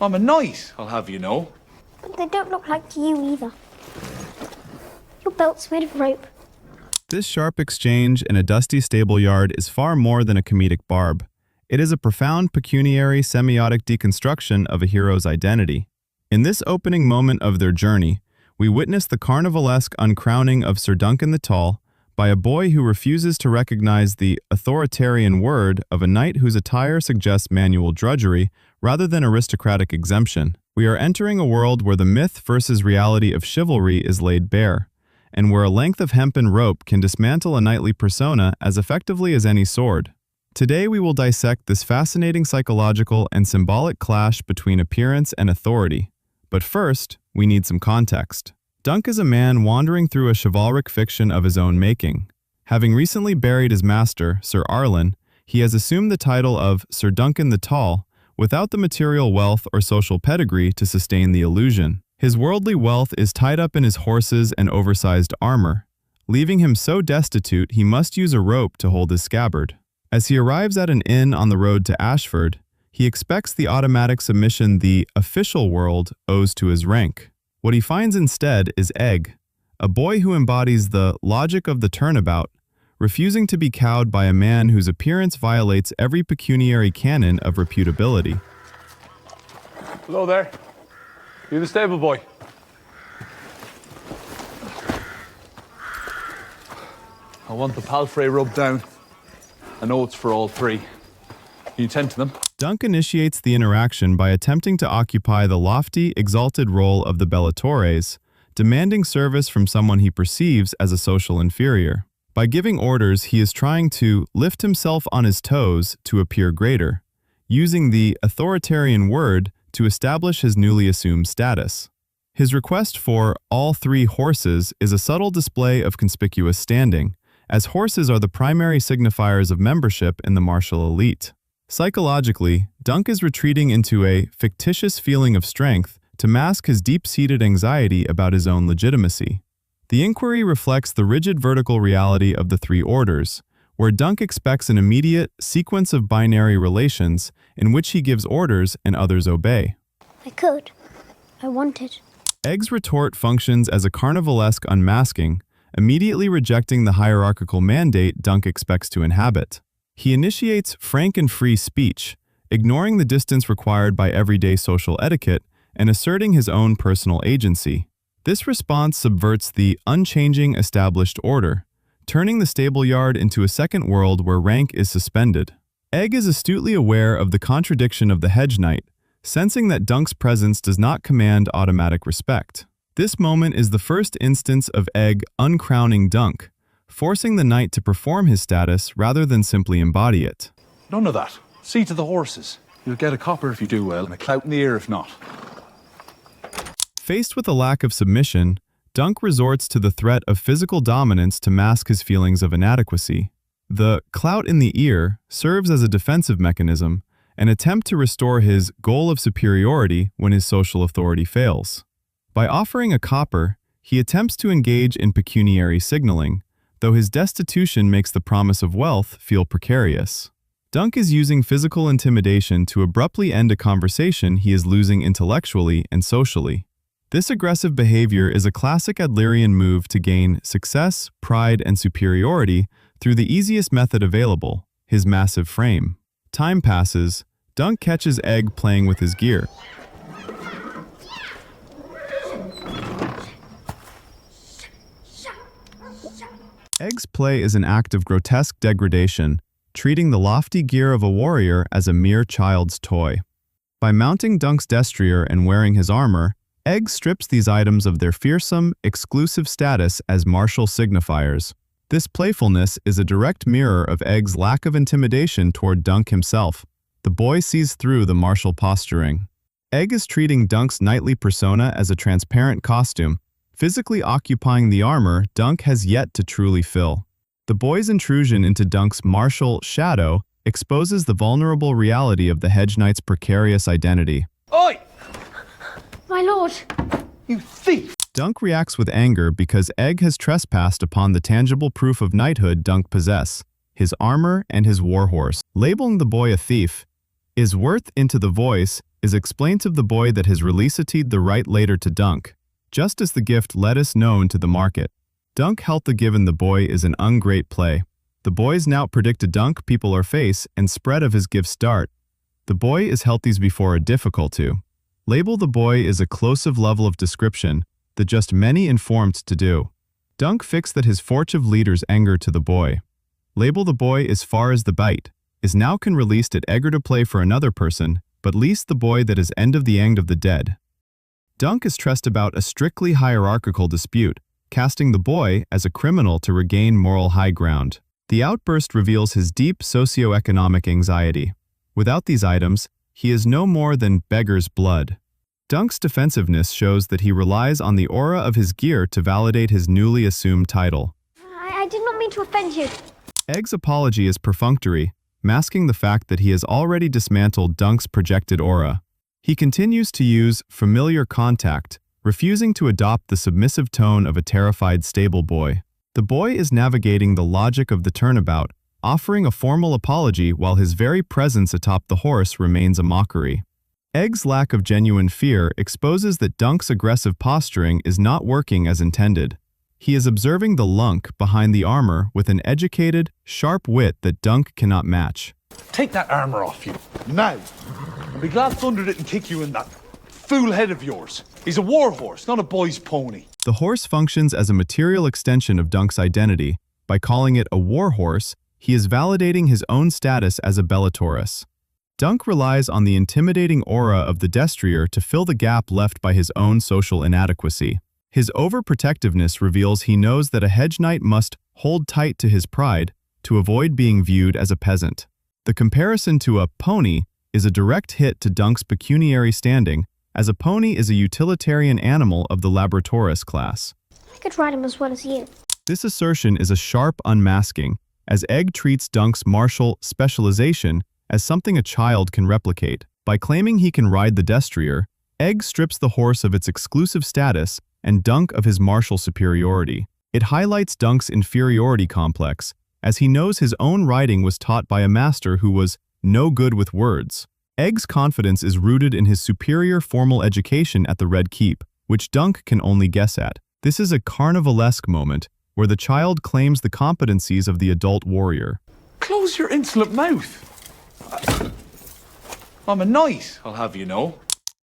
I'm a knight, I'll have you know. But they don't look like you either. Your belt's made of rope. This sharp exchange in a dusty stable yard is far more than a comedic barb. It is a profound pecuniary semiotic deconstruction of a hero's identity. In this opening moment of their journey, we witness the Carnivalesque uncrowning of Sir Duncan the Tall by a boy who refuses to recognize the authoritarian word of a knight whose attire suggests manual drudgery rather than aristocratic exemption. We are entering a world where the myth versus reality of chivalry is laid bare, and where a length of hempen rope can dismantle a knightly persona as effectively as any sword. Today we will dissect this fascinating psychological and symbolic clash between appearance and authority. But first, we need some context. Dunk is a man wandering through a chivalric fiction of his own making. Having recently buried his master, Sir Arlen, he has assumed the title of Sir Duncan the Tall, without the material wealth or social pedigree to sustain the illusion. His worldly wealth is tied up in his horses and oversized armor, leaving him so destitute he must use a rope to hold his scabbard. As he arrives at an inn on the road to Ashford, he expects the automatic submission the official world owes to his rank. What he finds instead is Egg, a boy who embodies the logic of the turnabout, refusing to be cowed by a man whose appearance violates every pecuniary canon of reputability. Hello there. You the stable boy? I want the palfrey rubbed down. I know it's for all three. Can you tend to them? Dunk initiates the interaction by attempting to occupy the lofty, exalted role of the bellatores, demanding service from someone he perceives as a social inferior. By giving orders, he is trying to lift himself on his toes to appear greater, using the authoritarian word to establish his newly assumed status. His request for all three horses is a subtle display of conspicuous standing, as horses are the primary signifiers of membership in the martial elite. Psychologically, Dunk is retreating into a fictitious feeling of strength to mask his deep-seated anxiety about his own legitimacy. The inquiry reflects the rigid vertical reality of the three orders, where Dunk expects an immediate sequence of binary relations in which he gives orders and others obey. I could. I wanted. Egg's retort functions as a carnivalesque unmasking, immediately rejecting the hierarchical mandate Dunk expects to inhabit. He initiates frank and free speech, ignoring the distance required by everyday social etiquette and asserting his own personal agency. This response subverts the unchanging established order, turning the stable yard into a second world where rank is suspended. Egg is astutely aware of the contradiction of the Hedge Knight, sensing that Dunk's presence does not command automatic respect. This moment is the first instance of Egg uncrowning Dunk, forcing the knight to perform his status rather than simply embody it. None of that. See to the horses. You'll get a copper if you do well, and a clout in the ear if not. Faced with a lack of submission, Dunk resorts to the threat of physical dominance to mask his feelings of inadequacy. The clout in the ear serves as a defensive mechanism, an attempt to restore his goal of superiority when his social authority fails. By offering a copper, he attempts to engage in pecuniary signaling, though his destitution makes the promise of wealth feel precarious. Dunk is using physical intimidation to abruptly end a conversation he is losing intellectually and socially. This aggressive behavior is a classic Adlerian move to gain success, pride, and superiority through the easiest method available, his massive frame. Time passes. Dunk catches Egg playing with his gear. Egg's play is an act of grotesque degradation, treating the lofty gear of a warrior as a mere child's toy. By mounting Dunk's destrier and wearing his armor, Egg strips these items of their fearsome, exclusive status as martial signifiers. This playfulness is a direct mirror of Egg's lack of intimidation toward Dunk himself. The boy sees through the martial posturing. Egg is treating Dunk's knightly persona as a transparent costume, physically occupying the armor Dunk has yet to truly fill. The boy's intrusion into Dunk's martial shadow exposes the vulnerable reality of the Hedge Knight's precarious identity. Oi! My lord! You thief! Dunk reacts with anger because Egg has trespassed upon the tangible proof of knighthood Dunk possesses, his armor and his warhorse. Labeling the boy a thief is worth into the voice is explained to the boy that his releaseated the right later to Dunk, just as the gift lettuce known to the market. Dunk held the given the boy is an ungreat play. The boys now predict a Dunk people or face and spread of his gift start. The boy is healthies before a difficult to. Label the boy is a closive level of description that just many informed to do. Dunk fix that his fortune leaders anger to the boy. Label the boy as far as the bite, is now can released at eager to play for another person, but least the boy that is end of the dead. Dunk is stressed about a strictly hierarchical dispute, casting the boy as a criminal to regain moral high ground. The outburst reveals his deep socio-economic anxiety. Without these items, he is no more than beggar's blood. Dunk's defensiveness shows that he relies on the aura of his gear to validate his newly assumed title. I did not mean to offend you. Egg's apology is perfunctory, masking the fact that he has already dismantled Dunk's projected aura. He continues to use familiar contact, refusing to adopt the submissive tone of a terrified stable boy. The boy is navigating the logic of the turnabout, offering a formal apology while his very presence atop the horse remains a mockery. Egg's lack of genuine fear exposes that Dunk's aggressive posturing is not working as intended. He is observing the lunk behind the armor with an educated, sharp wit that Dunk cannot match. Take that armor off you, now. I'll be glad Thunder didn't kick you in that fool head of yours. He's a war horse, not a boy's pony. The horse functions as a material extension of Dunk's identity. By calling it a war horse, he is validating his own status as a Bellatorus. Dunk relies on the intimidating aura of the destrier to fill the gap left by his own social inadequacy. His overprotectiveness reveals he knows that a hedge knight must hold tight to his pride to avoid being viewed as a peasant. The comparison to a pony is a direct hit to Dunk's pecuniary standing, as a pony is a utilitarian animal of the Laboratorus class. I could ride him as well as you. This assertion is a sharp unmasking, as Egg treats Dunk's martial specialization as something a child can replicate. By claiming he can ride the destrier, Egg strips the horse of its exclusive status and Dunk of his martial superiority. It highlights Dunk's inferiority complex, as he knows his own riding was taught by a master who was no good with words. Egg's confidence is rooted in his superior formal education at the Red Keep, which Dunk can only guess at. This is a Carnivalesque moment, where the child claims the competencies of the adult warrior. Close your insolent mouth. I'm a knight, I'll have you know.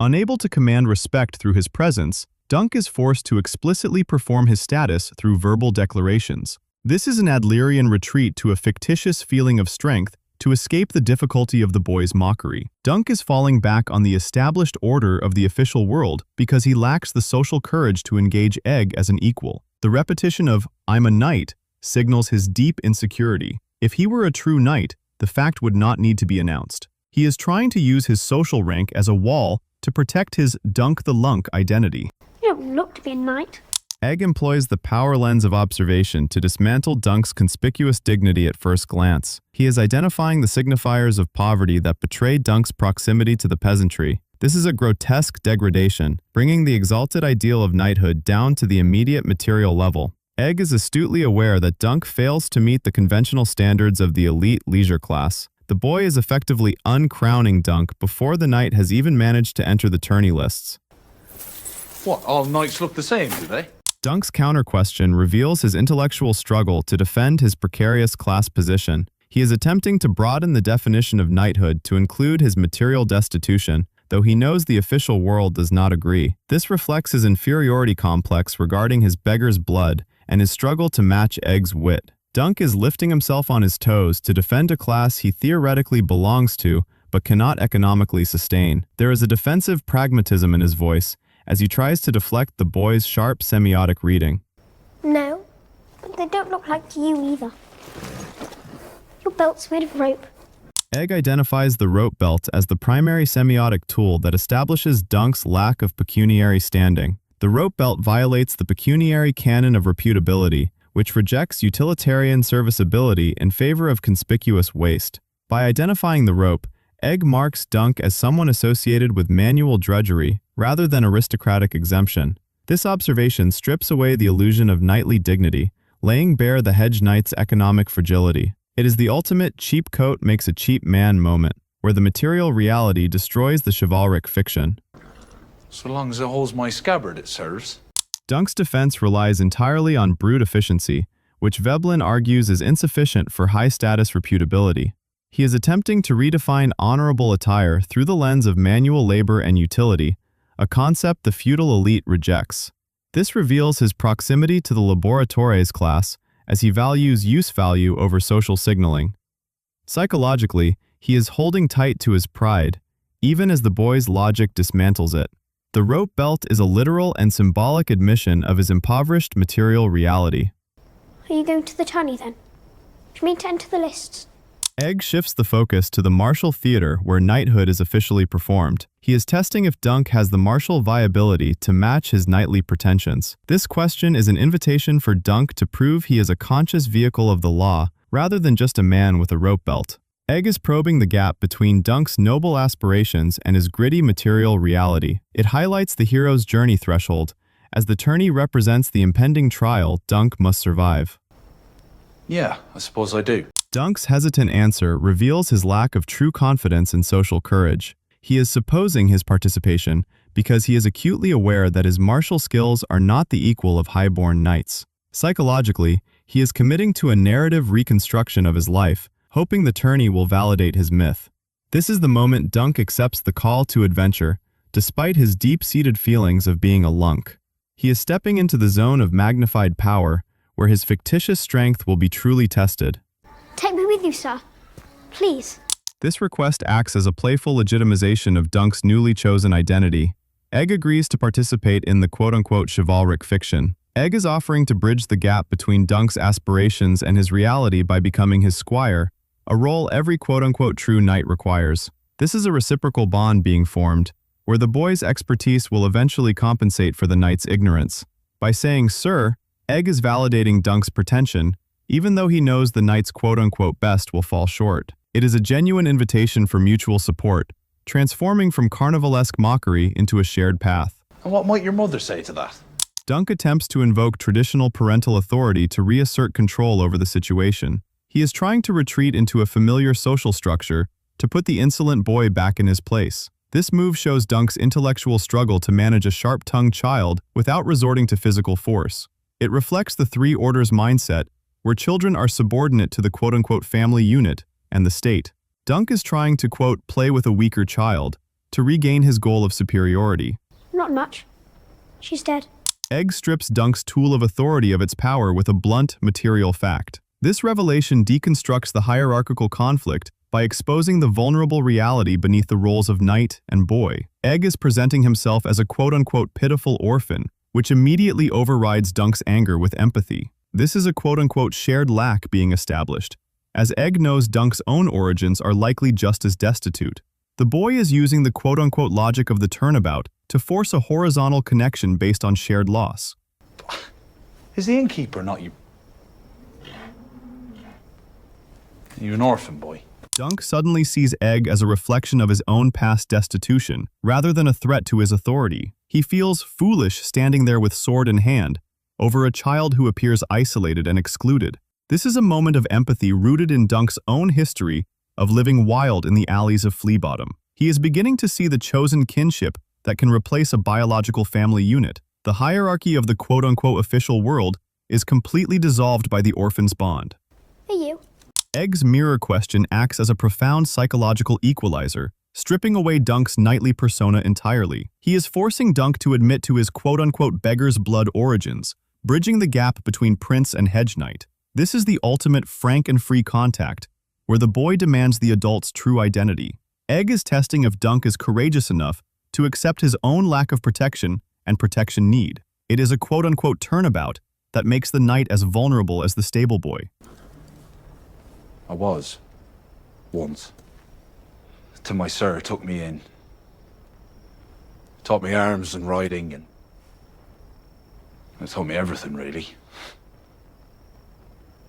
Unable to command respect through his presence, Dunk is forced to explicitly perform his status through verbal declarations. This is an Adlerian retreat to a fictitious feeling of strength to escape the difficulty of the boy's mockery. Dunk is falling back on the established order of the official world because he lacks the social courage to engage Egg as an equal. The repetition of, "I'm a knight," signals his deep insecurity. If he were a true knight, the fact would not need to be announced. He is trying to use his social rank as a wall to protect his Dunk the Lunk identity. You don't look to be a knight. Egg employs the power lens of observation to dismantle Dunk's conspicuous dignity at first glance. He is identifying the signifiers of poverty that betray Dunk's proximity to the peasantry. This is a grotesque degradation, bringing the exalted ideal of knighthood down to the immediate material level. Egg is astutely aware that Dunk fails to meet the conventional standards of the elite leisure class. The boy is effectively uncrowning Dunk before the knight has even managed to enter the tourney lists. What, all knights look the same, do they? Dunk's counter-question reveals his intellectual struggle to defend his precarious class position. He is attempting to broaden the definition of knighthood to include his material destitution, though he knows the official world does not agree. This reflects his inferiority complex regarding his beggar's blood and his struggle to match Egg's wit. Dunk is lifting himself on his toes to defend a class he theoretically belongs to but cannot economically sustain. There is a defensive pragmatism in his voice, as he tries to deflect the boy's sharp semiotic reading. No, but they don't look like you either. Your belt's made of rope. Egg identifies the rope belt as the primary semiotic tool that establishes Dunk's lack of pecuniary standing. The rope belt violates the pecuniary canon of reputability, which rejects utilitarian serviceability in favor of conspicuous waste. By identifying the rope, Egg marks Dunk as someone associated with manual drudgery rather than aristocratic exemption. This observation strips away the illusion of knightly dignity, laying bare the hedge knight's economic fragility. It is the ultimate cheap coat makes a cheap man moment. where the material reality destroys the chivalric fiction. So long as it holds my scabbard, it serves. Dunk's defense relies entirely on brute efficiency, which Veblen argues is insufficient for high-status reputability. He is attempting to redefine honorable attire through the lens of manual labor and utility, a concept the feudal elite rejects. This reveals his proximity to the laboratores class, as he values use value over social signaling. Psychologically, he is holding tight to his pride, even as the boy's logic dismantles it. The rope belt is a literal and symbolic admission of his impoverished material reality. Are you going to the tourney then? Do you mean to enter the lists? Egg shifts the focus to the martial theater where knighthood is officially performed. He is testing if Dunk has the martial viability to match his knightly pretensions. This question is an invitation for Dunk to prove he is a conscious vehicle of the law rather than just a man with a rope belt. Egg is probing the gap between Dunk's noble aspirations and his gritty material reality. It highlights the hero's journey threshold, as the tourney represents the impending trial Dunk must survive. Yeah, I suppose I do. Dunk's hesitant answer reveals his lack of true confidence and social courage. He is supposing his participation because he is acutely aware that his martial skills are not the equal of highborn knights. Psychologically, he is committing to a narrative reconstruction of his life, hoping the tourney will validate his myth. This is the moment Dunk accepts the call to adventure, despite his deep-seated feelings of being a lunk. He is stepping into the zone of magnified power, where his fictitious strength will be truly tested. Take me with you, sir. Please. This request acts as a playful legitimization of Dunk's newly chosen identity. Egg agrees to participate in the quote-unquote chivalric fiction. Egg is offering to bridge the gap between Dunk's aspirations and his reality by becoming his squire, a role every quote-unquote true knight requires. This is a reciprocal bond being formed, where the boy's expertise will eventually compensate for the knight's ignorance. By saying "sir," Egg is validating Dunk's pretension, even though he knows the knight's quote-unquote best will fall short. It is a genuine invitation for mutual support, transforming from carnivalesque mockery into a shared path. And what might your mother say to that? Dunk attempts to invoke traditional parental authority to reassert control over the situation. He is trying to retreat into a familiar social structure to put the insolent boy back in his place. This move shows Dunk's intellectual struggle to manage a sharp-tongued child without resorting to physical force. It reflects the three orders mindset, where children are subordinate to the quote-unquote family unit and the state. Dunk is trying to, quote, play with a weaker child to regain his goal of superiority. Not much. She's dead. Egg strips Dunk's tool of authority of its power with a blunt, material fact. This revelation deconstructs the hierarchical conflict by exposing the vulnerable reality beneath the roles of knight and boy. Egg is presenting himself as a quote-unquote pitiful orphan, which immediately overrides Dunk's anger with empathy. This is a quote-unquote shared lack being established, as Egg knows Dunk's own origins are likely just as destitute. The boy is using the quote-unquote logic of the turnabout to force a horizontal connection based on shared loss. Is the innkeeper not you? You an orphan boy? Dunk suddenly sees Egg as a reflection of his own past destitution, rather than a threat to his authority. He feels foolish standing there with sword in hand, over a child who appears isolated and excluded. This is a moment of empathy rooted in Dunk's own history of living wild in the alleys of Fleabottom. He is beginning to see the chosen kinship that can replace a biological family unit. The hierarchy of the quote-unquote official world is completely dissolved by the orphan's bond. Are you? Egg's mirror question acts as a profound psychological equalizer, stripping away Dunk's knightly persona entirely. He is forcing Dunk to admit to his quote-unquote beggar's blood origins, bridging the gap between prince and hedge knight. This is the ultimate frank and free contact, where the boy demands the adult's true identity. Egg is testing if Dunk is courageous enough to accept his own lack of protection and protection need. It is a quote-unquote turnabout that makes the knight as vulnerable as the stable boy. I was. Once. Till my sir took me in. Taught me arms and riding and... taught me everything, really.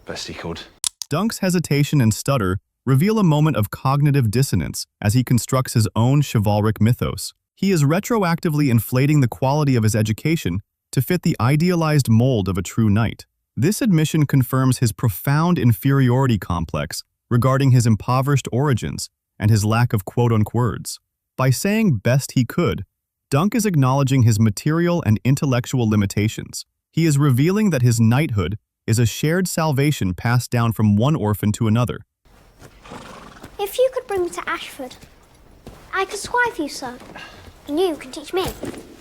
Best he could. Dunk's hesitation and stutter reveal a moment of cognitive dissonance as he constructs his own chivalric mythos. He is retroactively inflating the quality of his education to fit the idealized mold of a true knight. This admission confirms his profound inferiority complex regarding his impoverished origins and his lack of quote-unquote words. By saying best he could, Dunk is acknowledging his material and intellectual limitations. He is revealing that his knighthood is a shared salvation passed down from one orphan to another. If you could bring me to Ashford, I could squire for you, sir. And you can teach me.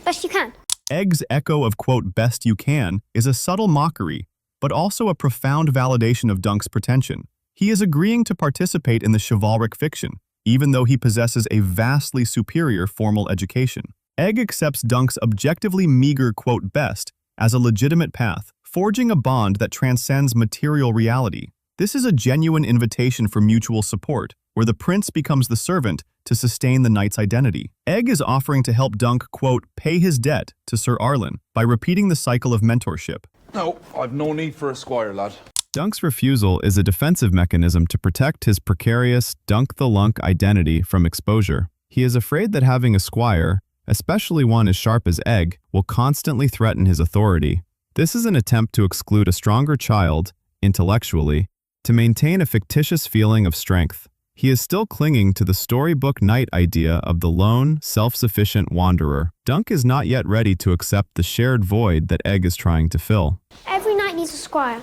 Best you can. Egg's echo of quote best you can is a subtle mockery, but also a profound validation of Dunk's pretension. He is agreeing to participate in the chivalric fiction, even though he possesses a vastly superior formal education. Egg accepts Dunk's objectively meager quote best as a legitimate path, forging a bond that transcends material reality. This is a genuine invitation for mutual support, where the prince becomes the servant to sustain the knight's identity. Egg is offering to help Dunk, quote, pay his debt to Sir Arlen by repeating the cycle of mentorship. No, I've no need for a squire, lad. Dunk's refusal is a defensive mechanism to protect his precarious Dunk the Lunk identity from exposure. He is afraid that having a squire, especially one as sharp as Egg, will constantly threaten his authority. This is an attempt to exclude a stronger child, intellectually, to maintain a fictitious feeling of strength. He is still clinging to the storybook knight idea of the lone, self-sufficient wanderer. Dunk is not yet ready to accept the shared void that Egg is trying to fill. Every knight needs a squire.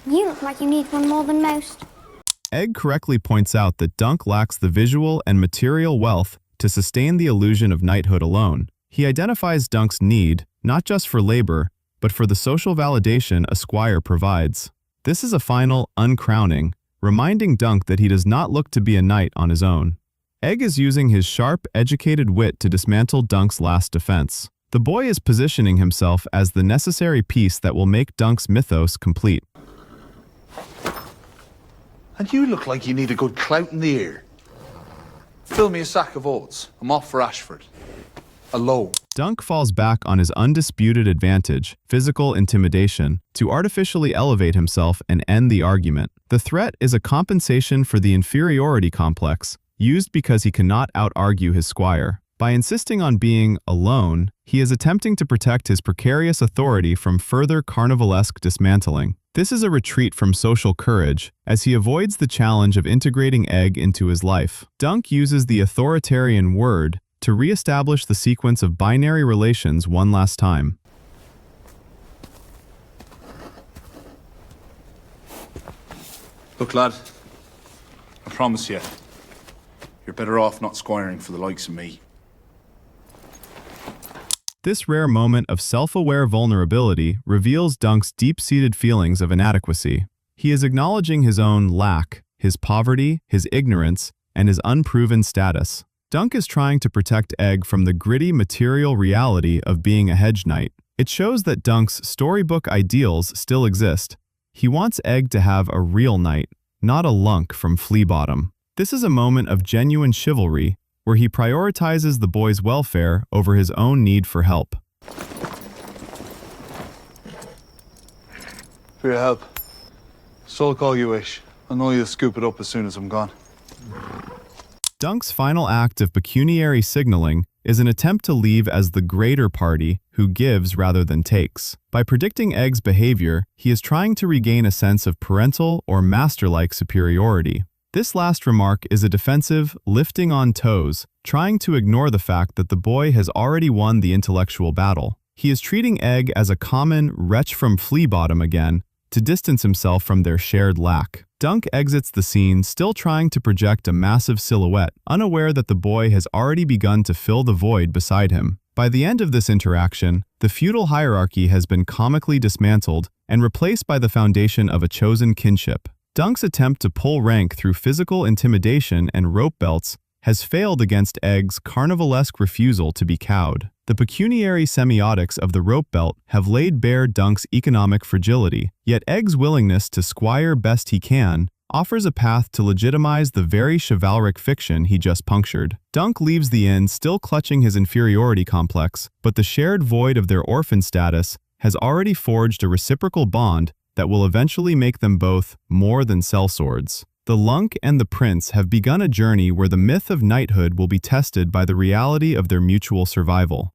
You look like you need one more than most. Egg correctly points out that Dunk lacks the visual and material wealth to sustain the illusion of knighthood alone. He identifies Dunk's need, not just for labor, but for the social validation a squire provides. This is a final uncrowning, reminding Dunk that he does not look to be a knight on his own. Egg is using his sharp, educated wit to dismantle Dunk's last defense. The boy is positioning himself as the necessary piece that will make Dunk's mythos complete. And you look like you need a good clout in the ear. Fill me a sack of oats. I'm off for Ashford. Alone. Dunk falls back on his undisputed advantage, physical intimidation, to artificially elevate himself and end the argument. The threat is a compensation for the inferiority complex, used because he cannot out-argue his squire. By insisting on being alone, he is attempting to protect his precarious authority from further Carnivalesque dismantling. This is a retreat from social courage, as he avoids the challenge of integrating Egg into his life. Dunk uses the authoritarian word to re-establish the sequence of binary relations one last time. Look, lad, I promise you, you're better off not squiring for the likes of me. This rare moment of self-aware vulnerability reveals Dunk's deep-seated feelings of inadequacy. He is acknowledging his own lack, his poverty, his ignorance, and his unproven status. Dunk is trying to protect Egg from the gritty material reality of being a hedge knight. It shows that Dunk's storybook ideals still exist. He wants Egg to have a real knight, not a lunk from Flea Bottom. This is a moment of genuine chivalry, where he prioritizes the boy's welfare over his own need for help. For your help. Sulk all you wish. I know you'll scoop it up as soon as I'm gone. Dunk's final act of pecuniary signaling is an attempt to leave as the greater party who gives rather than takes. By predicting Egg's behavior, he is trying to regain a sense of parental or master-like superiority. This last remark is a defensive, lifting on toes, trying to ignore the fact that the boy has already won the intellectual battle. He is treating Egg as a common wretch from Flea Bottom again, to distance himself from their shared lack. Dunk exits the scene still trying to project a massive silhouette, unaware that the boy has already begun to fill the void beside him. By the end of this interaction, the feudal hierarchy has been comically dismantled and replaced by the foundation of a chosen kinship. Dunk's attempt to pull rank through physical intimidation and rope belts has failed against Egg's carnivalesque refusal to be cowed. The pecuniary semiotics of the rope belt have laid bare Dunk's economic fragility, yet Egg's willingness to squire best he can offers a path to legitimize the very chivalric fiction he just punctured. Dunk leaves the inn still clutching his inferiority complex, but the shared void of their orphan status has already forged a reciprocal bond that will eventually make them both more than sellswords. The Lunk and the Prince have begun a journey where the myth of knighthood will be tested by the reality of their mutual survival.